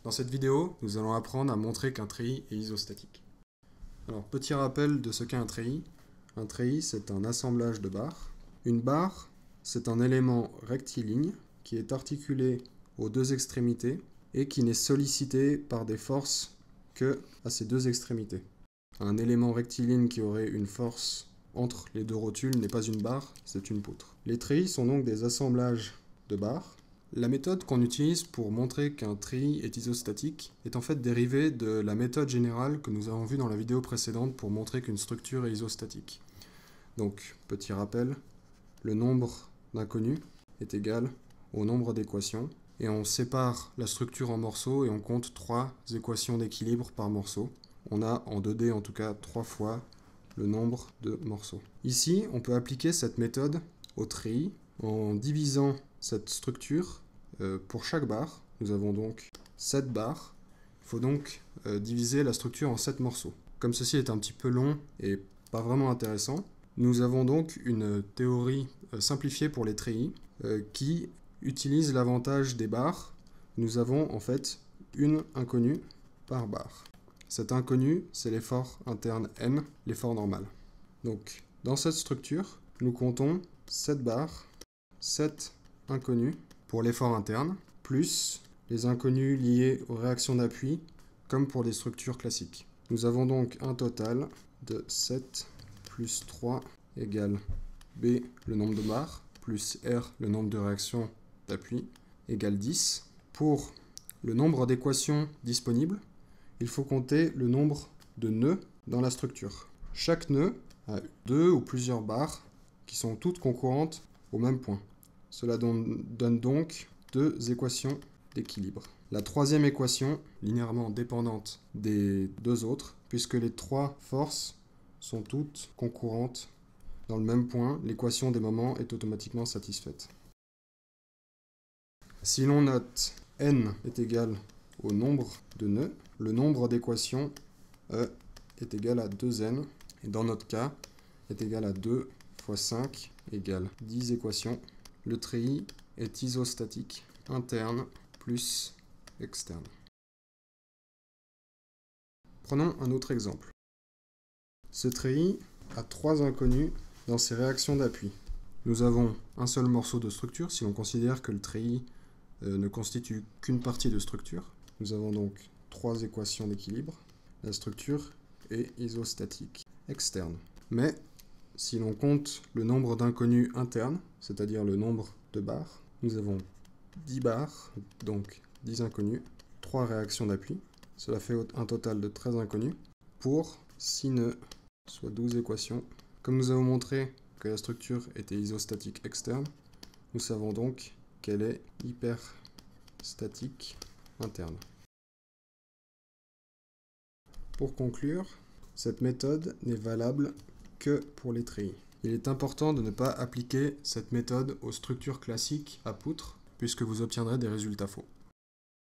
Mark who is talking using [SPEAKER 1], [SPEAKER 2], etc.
[SPEAKER 1] Dans cette vidéo, nous allons apprendre à montrer qu'un treillis est isostatique. Alors, petit rappel de ce qu'est un treillis. Un treillis, c'est un assemblage de barres. Une barre, c'est un élément rectiligne qui est articulé aux deux extrémités et qui n'est sollicité par des forces que à ces deux extrémités. Un élément rectiligne qui aurait une force entre les deux rotules n'est pas une barre, c'est une poutre. Les treillis sont donc des assemblages de barres. La méthode qu'on utilise pour montrer qu'un treillis est isostatique est en fait dérivée de la méthode générale que nous avons vue dans la vidéo précédente pour montrer qu'une structure est isostatique. Donc, petit rappel, le nombre d'inconnus est égal au nombre d'équations et on sépare la structure en morceaux et on compte 3 équations d'équilibre par morceau. On a en 2D en tout cas 3 fois le nombre de morceaux. Ici, on peut appliquer cette méthode au treillis en divisant cette structure pour chaque barre. Nous avons donc 7 barres. Il faut donc diviser la structure en 7 morceaux. Comme ceci est un petit peu long et pas vraiment intéressant, nous avons donc une théorie simplifiée pour les treillis qui utilise l'avantage des barres. Nous avons en fait une inconnue par barre. Cet inconnu, c'est l'effort interne n, l'effort normal. Donc, dans cette structure, nous comptons 7 barres, 7 inconnus pour l'effort interne, plus les inconnus liés aux réactions d'appui, comme pour des structures classiques. Nous avons donc un total de 7 plus 3 égale B, le nombre de barres, plus R, le nombre de réactions d'appui, égale 10. Pour le nombre d'équations disponibles, il faut compter le nombre de nœuds dans la structure. Chaque nœud a 2 ou plusieurs barres qui sont toutes concurrentes au même point. Cela donne donc 2 équations d'équilibre. La troisième équation, linéairement dépendante des 2 autres, puisque les 3 forces sont toutes concurrentes dans le même point, l'équation des moments est automatiquement satisfaite. Si l'on note n est égal au nombre de nœuds, le nombre d'équations E est égal à 2n, et dans notre cas, est égal à 2 fois 5 égale 10 équations. Le treillis est isostatique, interne plus externe. Prenons un autre exemple. Ce treillis a 3 inconnus dans ses réactions d'appui. Nous avons un seul morceau de structure si l'on considère que le treillis ne constitue qu'une partie de structure. Nous avons donc 3 équations d'équilibre. La structure est isostatique externe. Mais si l'on compte le nombre d'inconnus internes, c'est-à-dire le nombre de barres, nous avons 10 barres, donc 10 inconnus, 3 réactions d'appui. Cela fait un total de 13 inconnus pour 6 nœuds, soit 12 équations. Comme nous avons montré que la structure était isostatique externe, nous savons donc qu'elle est hyperstatique interne. Pour conclure, cette méthode n'est valable que pour les treillis. Il est important de ne pas appliquer cette méthode aux structures classiques à poutres, puisque vous obtiendrez des résultats faux.